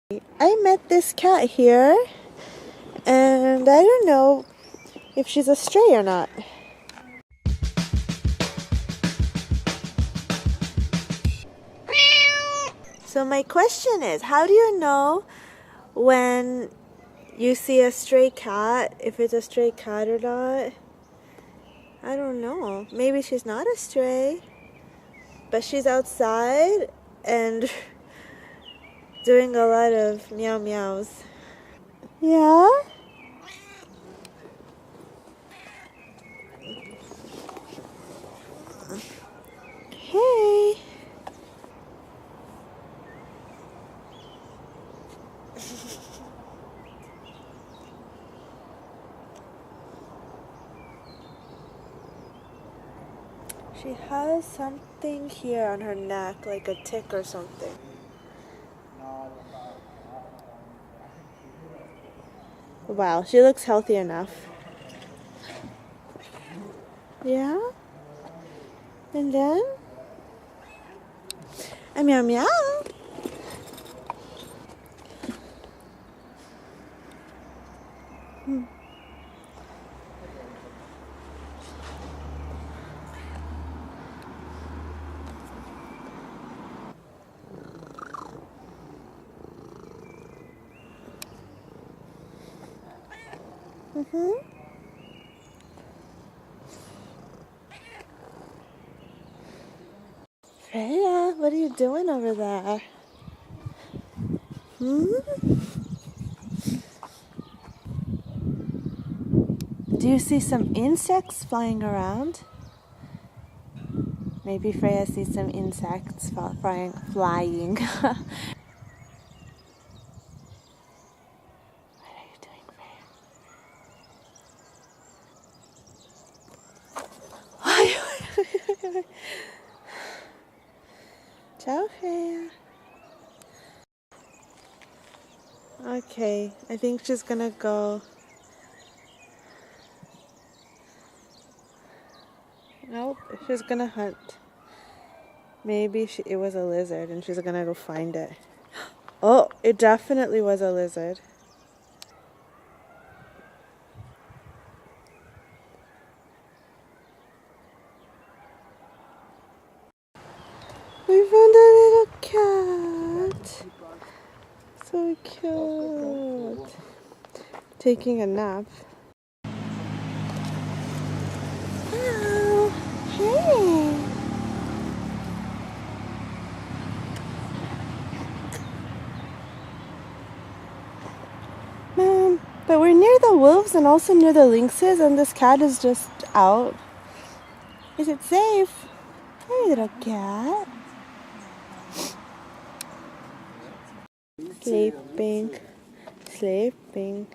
I met this cat here, and I don't know if she's a stray or not. So my question is, how do you know when you see a stray cat, if it's a stray cat or not? I don't know. Maybe she's not a stray, but she's outside and doing a lot of meow meows. Yeah? Hey. She has something here on her neck, like a tick or something. Wow, she looks healthy enough. Yeah? And then? A meow meow. Freyja, what are you doing over there? Do you see some insects flying around? Maybe Freyja sees some insects flying. What are you doing, Freyja? Ciao, Freyja. Okay, I think she's gonna go. Nope, she's gonna hunt. Maybe it was a lizard and she's gonna go find it. Oh, it definitely was a lizard. We found a little cat. So cute. Taking a nap. Hello. Hey. Man, but we're near the wolves and also near the lynxes, and this cat is just out. Is it safe? Hey, little cat. Sleeping. Sleeping.